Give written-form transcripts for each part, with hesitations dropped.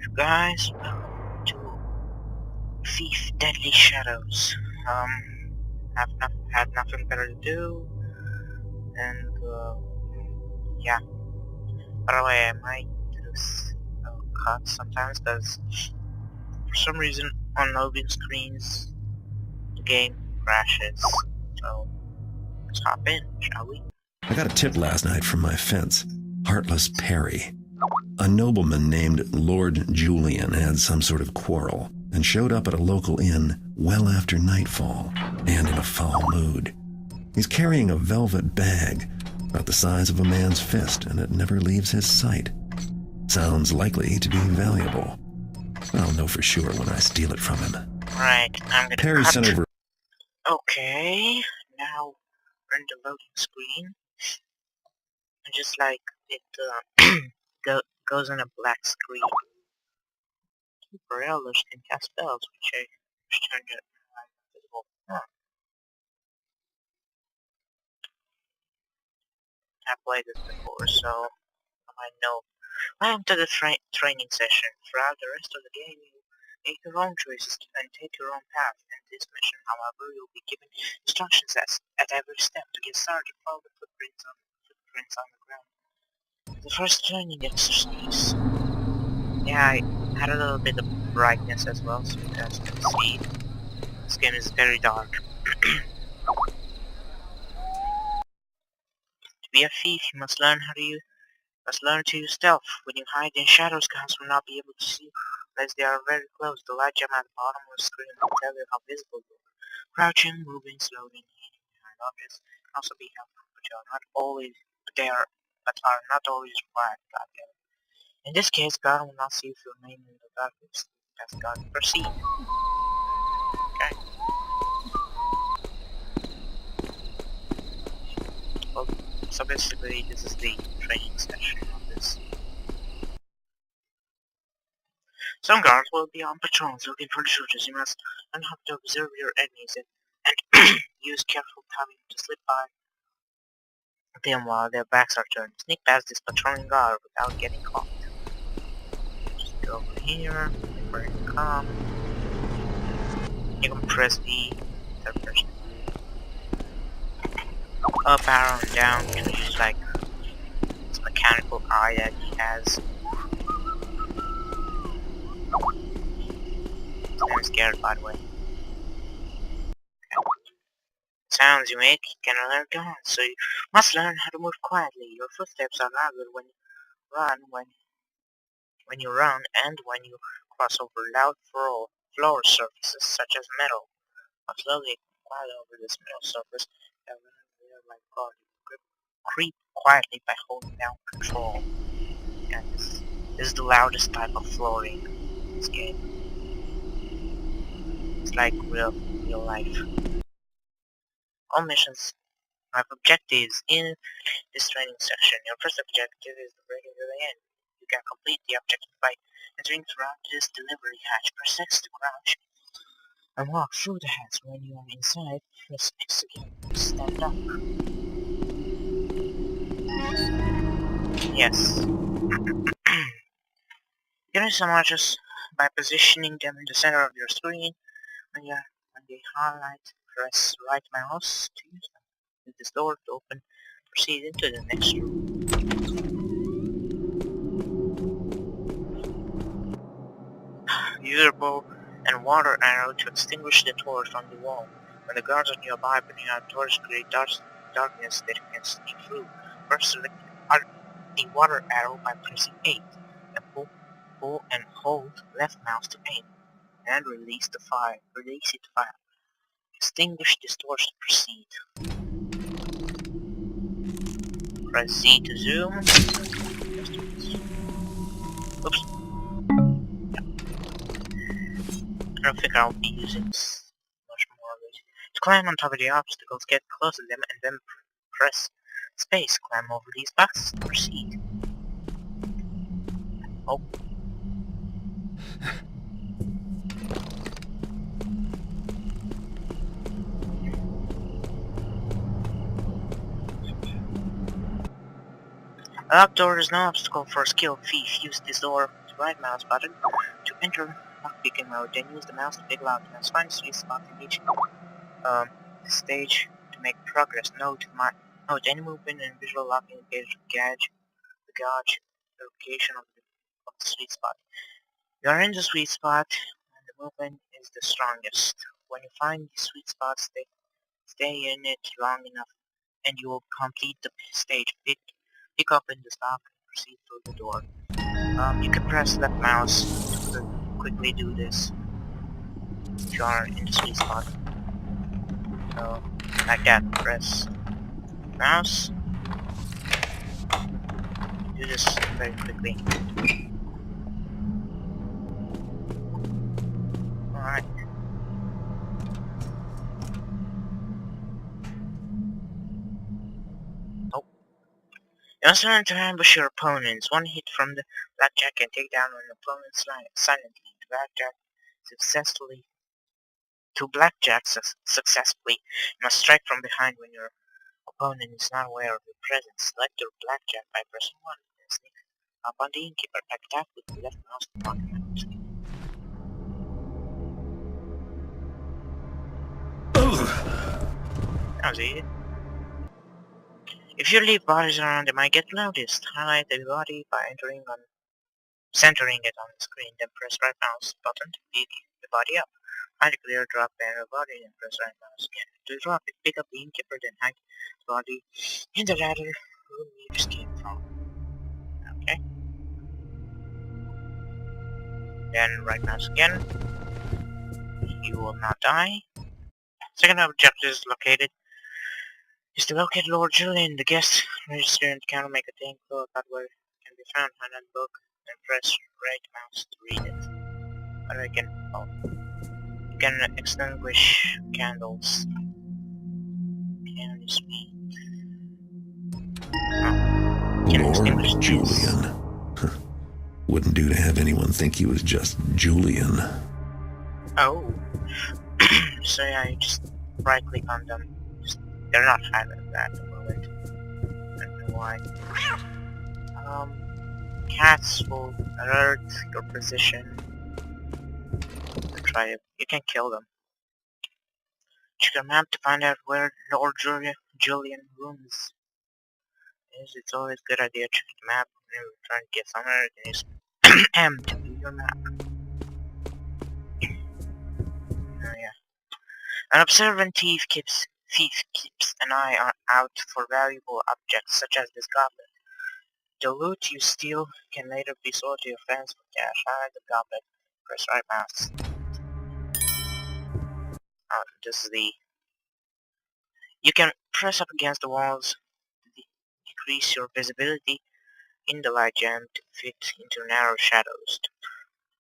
Guys, welcome to Thief Deadly Shadows. Had nothing better to do, and yeah. By the way, I might do this cut sometimes because for some reason on loading screens the game crashes. So let's hop in, shall we? I got a tip last night from my fence, Heartless Perry. A nobleman named Lord Julian had some sort of quarrel and showed up at a local inn well after nightfall and in a foul mood. He's carrying a velvet bag about the size of a man's fist, and it never leaves his sight. Sounds likely to be valuable. I'll know for sure when I steal it from him. Right, I'm gonna Perry cut. sent over. Okay, now we're in the loading screen. And just like it goes on a black screen. Super elders can cast spells, which I turned it invisible. I've played this before, so I know. Welcome to the training session. Throughout the rest of the game, you make your own choices and take your own path. In this mission, however, you'll be given instructions at every step. To get started, follow the footprints on the ground. The first training exercise. Yeah, I had a little bit of brightness as well, so you guys can see. This game is very dark. To be a thief, you must learn to use stealth. When you hide in shadows, guards will not be able to see you unless they are very close. The light gem at the bottom of the screen will tell you how visible you are. Crouching, moving slowly, and hiding behind objects can also be helpful, but are not always required. Goddamn. In this case, God will not see if you remain in the darkness. As God proceed. Okay. Well, so basically, this is the training session of this. Some guards will be on patrols looking for intruders. You must learn how to observe your enemies and use careful timing to slip by them while their backs are turned. Sneak past this patrolling guard without getting caught. Just go over here, wait for it to come. You can press V, third person. Up, arrow, and down. You can use like this mechanical eye that he has. I'm scared, by the way. Sounds you make can alert guards, so you must learn how to move quietly. Your footsteps are louder when you run, and when you cross over loud floor surfaces such as metal. Now slowly glide over this metal surface and run like guard. Creep quietly by holding down control. And this is the loudest type of flooring in this game. It's like real life. All missions have objectives in this training session. Your first objective is the breaking to the end. You can complete the objective by entering through this delivery hatch. Press X to crouch and walk through the hatch. When you are inside, press X again to stand up. Yes. You can use some arches by positioning them in the center of your screen. When they highlight, press right mouse to use them. With this door to open, proceed into the next room. Use your bow and water arrow to extinguish the torch on the wall. When the guards are nearby, putting out torch create darkness that you can sneak through. First select the water arrow by pressing 8, and pull and hold left mouse to aim, and release it to fire. Extinguish this torch to proceed. Press Z to zoom. Oops. Yeah. I don't think I'll be using much more of it. To climb on top of the obstacles, get close to them and then press space. Climb over these boxes to proceed. Oh. A locked door is no obstacle for a skilled thief. Use this door to right mouse button to enter lockpicking mode, then use the mouse to pick lock mouse. Find the sweet spot in each stage to make progress. Note any movement and visual lock indicates the location of the sweet spot. You are in the sweet spot and the movement is the strongest. When you find the sweet spot, stay in it long enough and you will complete the stage. Pick up in the stock and proceed through the door. You can press left mouse to quickly do this if you are in the sweet spot. So, like that, press mouse. Do this very quickly. Alright. Oh. You also learn to ambush your opponents. One hit from the blackjack can take down an opponent silently. To blackjack successfully, you must strike from behind when your opponent is not aware of your presence. Select your blackjack by pressing 1 and sneak up on the innkeeper. Attack with the left mouse to block him out. That was easy. If you leave bodies around, they might get noticed. Highlight the body by centering it on the screen, then press right mouse button to pick the body up. Hide a clear drop banner body, then press right mouse again to drop it. Pick up the innkeeper, then hide the body in the ladder room you just came from. Okay. Then right mouse again. You will not die. Second objective is to locate Lord Julian, the guest register and counter. Make a tank clue about where it can be found. Find that book and press right mouse to read it. Or you can extinguish candles. Can this be? Lord Julian. Wouldn't do to have anyone think he was just Julian. Oh. So yeah, you just right click on them. They're not highlighted at the moment. I don't know why. Cats will alert your position. You can kill them. Check your map to find out where Lord Julian rooms is. It's always a good idea to check the map when you're trying to get somewhere. You can use M to view your map. Oh yeah. An observant thief keeps an eye out for valuable objects such as this goblet. The loot you steal can later be sold to your friends for cash. Highlight the goblet. Press right mouse. This is the... You can press up against the walls to decrease your visibility in the light gem to fit into narrow shadows.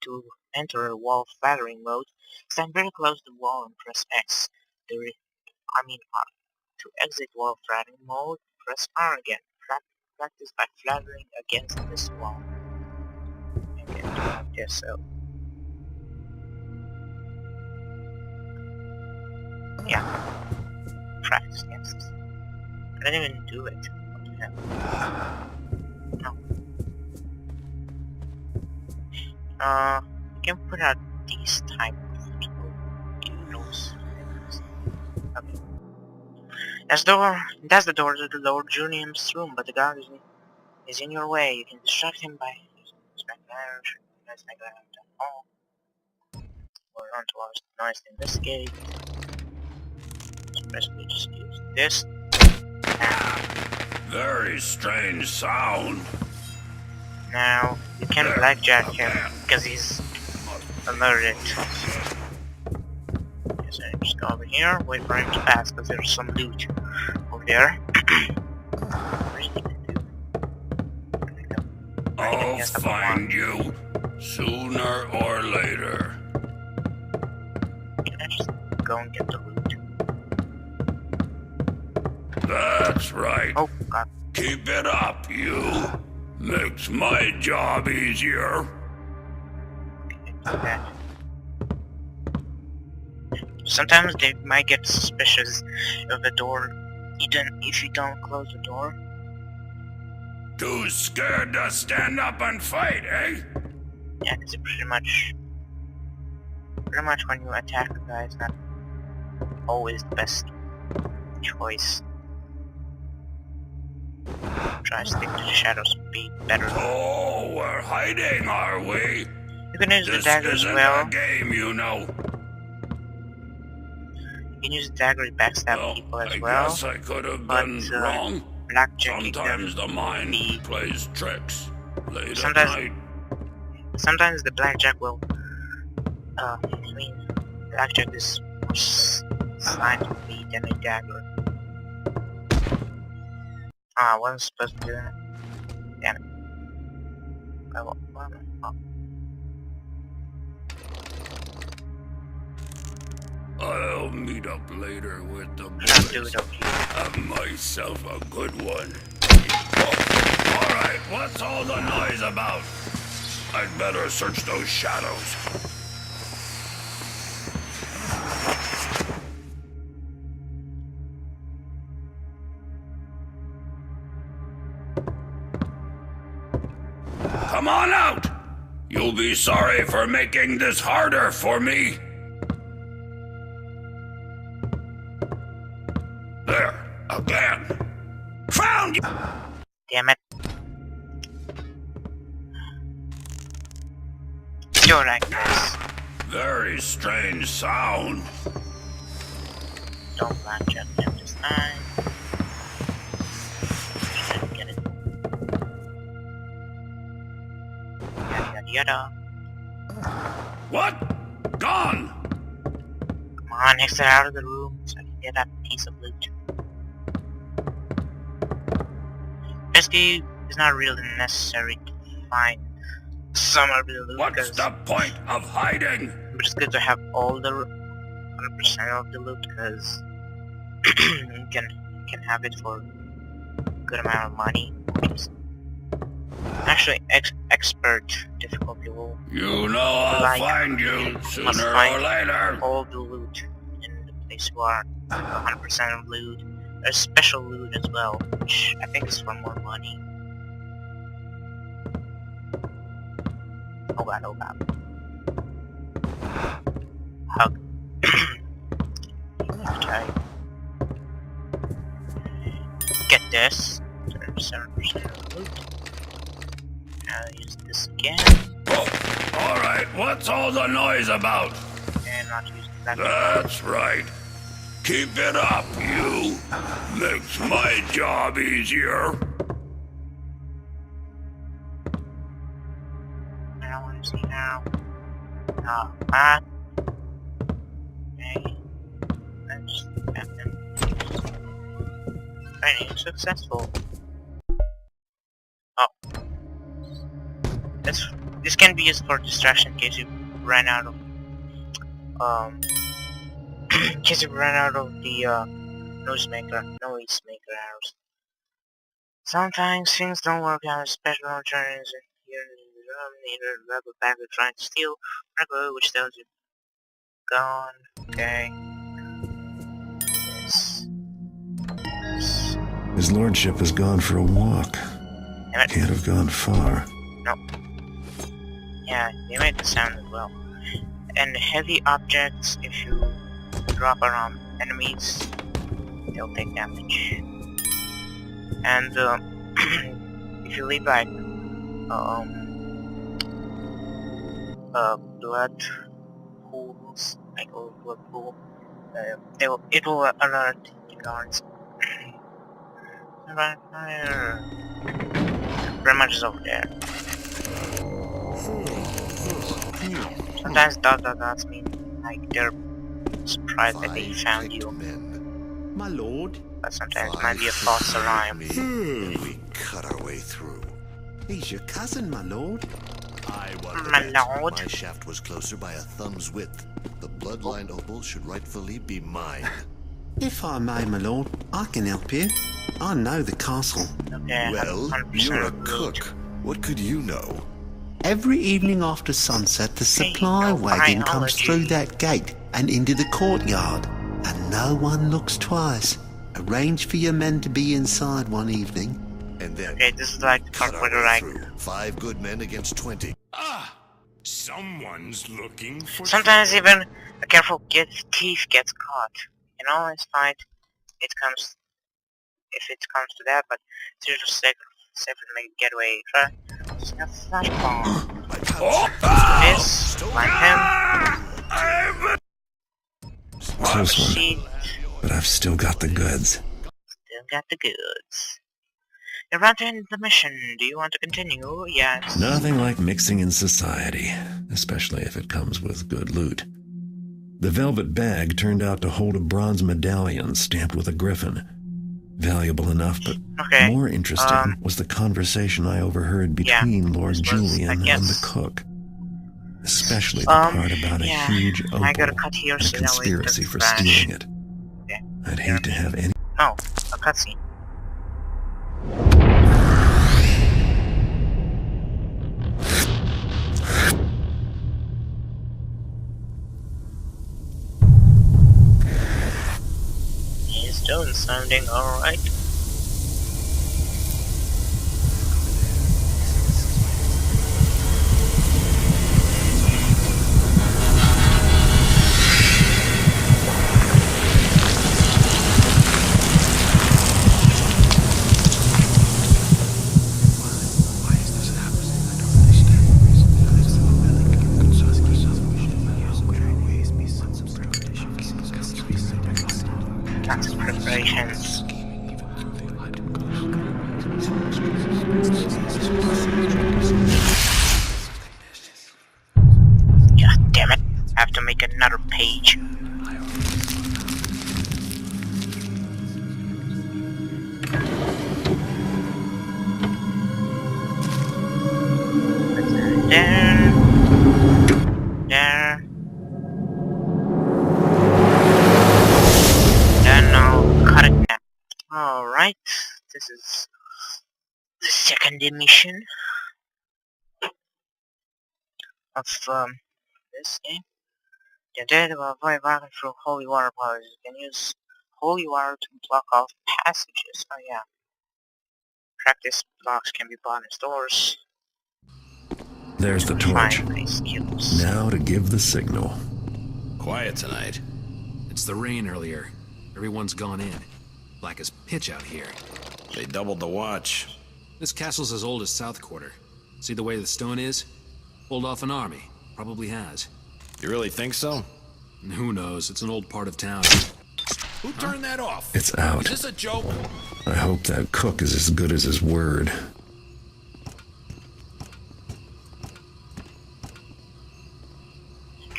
To enter a wall flattering mode, stand very close to the wall and press X. R. To exit wall flattering mode, press R again. Practice by flattering against this wall. Okay, like this, so... Yeah. Practice against this. I didn't even do it. What the hell? No. You can put out these type of notes. Okay. That's the door to the Lord Julian's room, but the guard is in your way. You can distract him by using this backfire, or run towards the noise to investigate. So basically just use this. Very strange sound. Now, you can blackjack him because he's alerted. So just go over here, wait for him to pass because there's some loot over there. I'll find you sooner or later. Can I just go and get the loot? That's right. Oh, God. Keep it up, you. Makes my job easier. Okay. Sometimes they might get suspicious of the door, even if you don't close the door. Too scared to stand up and fight, eh? Yeah, because pretty much when you attack a guy, it's not always the best choice. Try to stick to the shadows would be better. Oh, we're hiding, are we? You can use the This dagger as isn't well. a game, you know. You can use the dagger to backstab Well, people as I well. guess I could have but, been wrong. Blackjack Sometimes the mind be- plays tricks late Sometimes- at night. Sometimes the blackjack will. Blackjack is more scientifically than a dagger. I wasn't supposed to do that. Damn it. Oh. I'll meet up later with the Don't do boys. it, okay. Have myself a good one. Oh, alright, what's all the noise about? I'd better search those shadows. Come on out! You'll be sorry for making this harder for me. There, again. Found you! Damn it. You're like this. Very strange sound. Don't blackjack him this time. Should get it. Yada yada yada. What? Gone! Come on, exit out of the room so I can get that piece of loot. Basically, it's not really necessary to find some of the loot What's because the point of hiding? but it's good to have all the 100% of the loot because you can have it for a good amount of money, which is actually expert difficulty will You know I'll Like, find you must sooner or find later. all the loot in the place you are. 100% of loot. There's special loot as well, which I think is for more money. Oh god, oh god. Hug. Okay. Get this. 37% of loot. Now use this again. Oh, alright, what's all the noise about? And not use that. That's right. Keep it up, you. Makes my job easier. I don't want to see now. Okay. That's happened. Training successful. Oh. This can be used for distraction in case you ran out of in case you ran out of the noisemaker arrows. Sometimes things don't work out, special turns and here in the room neither rebel backer trying to steal Rego, which tells you gone. Okay. This. His lordship has gone for a walk. Damn it. Can't have gone far. Yeah, they made the sound as well. And heavy objects, if you drop around enemies, they'll take damage. And if you leave like blood pools, like a blood pool, it will alert the guards. Fire. Pretty much is over there. Sometimes dots mean like they're surprised that they found you, Men. My lord. but sometimes it might be a false alarm. We cut our way through. He's your cousin, my lord. I wonder My that. lord. My shaft was closer by a thumb's width. The bloodline opal should rightfully be mine. If I may, my lord, I can help you. I know the castle. Okay, Well, 100% you're a of cook. loot. What could you know? Every evening after sunset, the Hey, supply no wagon comes biology. through that gate and into the courtyard, and no one looks twice. Arrange for your men to be inside one evening. And then Okay, this is like the cut part our where way they're like, through. 5 good men against 20. Ah! Someone's looking for Sometimes trouble. even a careful thief gets caught. You know, it's fine. It comes if it comes to that, but it's just safe to make a getaway. Try. Just have flash bomb. This, blind him. Close one, Proceed. but I've still got the goods. Still got the goods. You're about to end the mission. Do you want to continue? Yes. Nothing like mixing in society, especially if it comes with good loot. The velvet bag turned out to hold a bronze medallion stamped with a griffin. Valuable enough, but Okay. more interesting was the conversation I overheard between Lord this was, Julian I and guess- the cook. Especially the part about a yeah, huge opal I gotta cut here and a so that way conspiracy it for doesn't crash. stealing it. Okay. I'd hate to have any... Oh, a cutscene. He's doing something alright. Lots of preparations. God damn it. I have to make another page. There. There. Then I'll cut it now. Alright. This is the second emission of this game. The dead will avoid walking through holy water bodies. You can use holy water to block off passages. Oh yeah. Practice blocks can be bought in stores. There's the torch. Find my skills. Now to give the signal. Quiet tonight. It's the rain earlier. Everyone's gone in. Black as pitch out here. They doubled the watch. This castle's as old as South Quarter. See the way the stone is? Pulled off an army. Probably has. You really think so? And who knows? It's an old part of town. Who turned that off? It's out. Is this a joke? I hope that cook is as good as his word.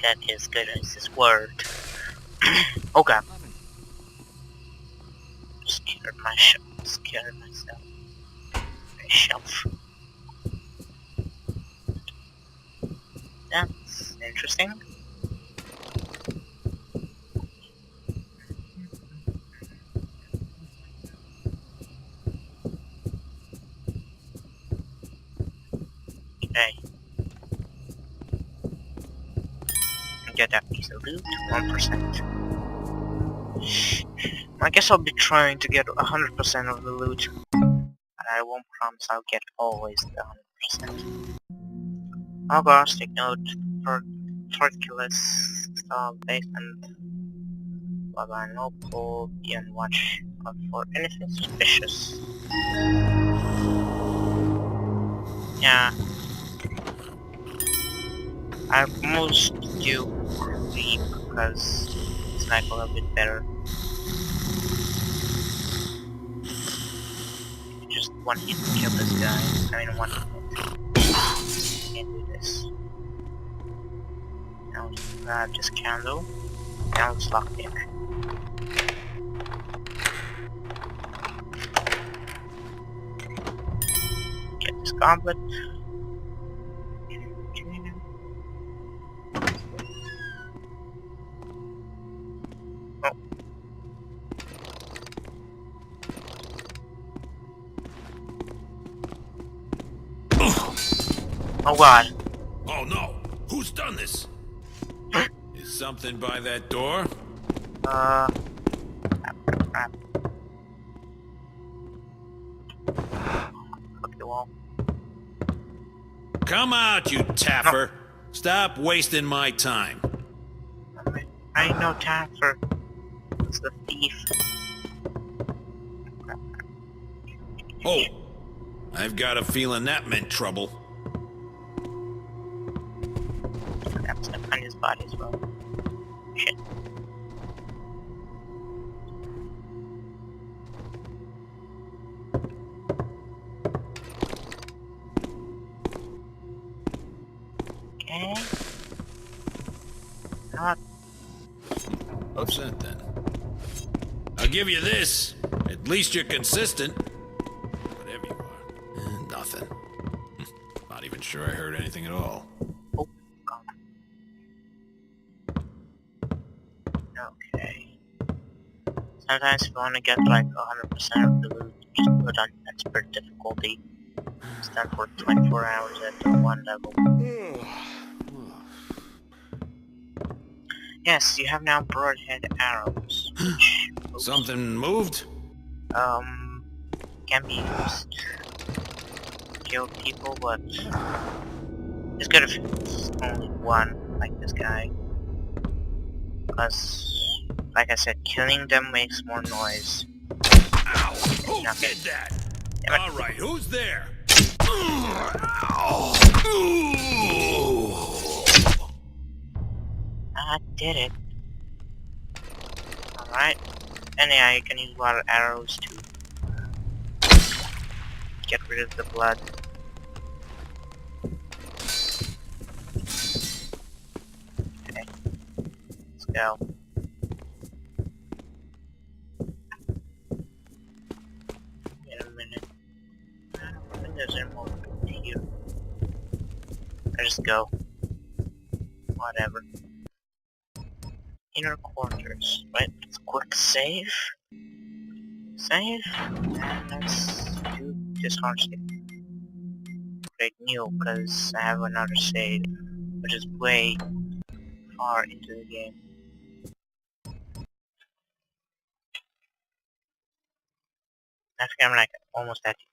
That is good as his word. Oh god. Scared myself. Myself. That's interesting. Okay. Get that piece of loot, 1%. I guess I'll be trying to get 100% of the loot. But I won't promise I'll get always the 100%. Oh gosh, take note. Torculus style basement. Blah blah, no pull, be on watch out for anything suspicious. Yeah. I most do creep because it's like a little bit better. Just one hit to kill this guy. I mean, one hit. Can't do this. Now let's grab this candle. Now let's lock it. Get this goblet. Oh. Oh god. Oh no! Who's done this? Is something by that door? Crap. Fuck the wall. Come out, you taffer! Stop wasting my time. I ain't no time for the thief. Oh, I've got a feeling that meant trouble. I'm gonna find his body as well. Shit. Okay. Not Upset then. I'll give you this. At least you're consistent. Whatever you are. Nothing. Not even sure I heard anything at all. oh god. Okay. Sometimes if you want to get like 100% of the loot, just put on expert difficulty. It's done for 24 hours at one level. Yes, you have now broadhead arrows, which Something moved? can be used to kill people, but it's good if it's only one, like this guy. Because, like I said, killing them makes more noise. Ow! Who Okay. did that? Damn it. All right, who's there? I did it. Alright. And yeah, you can use a lot of arrows to get rid of the blood. Okay. Let's go. Wait a minute. I don't think there's any more here. I just go. Whatever. Inner quarters. Right, let's quick save. Save. And let's do this hardscape. Create new, because I have another save, which is way far into the game. I think I'm like almost at the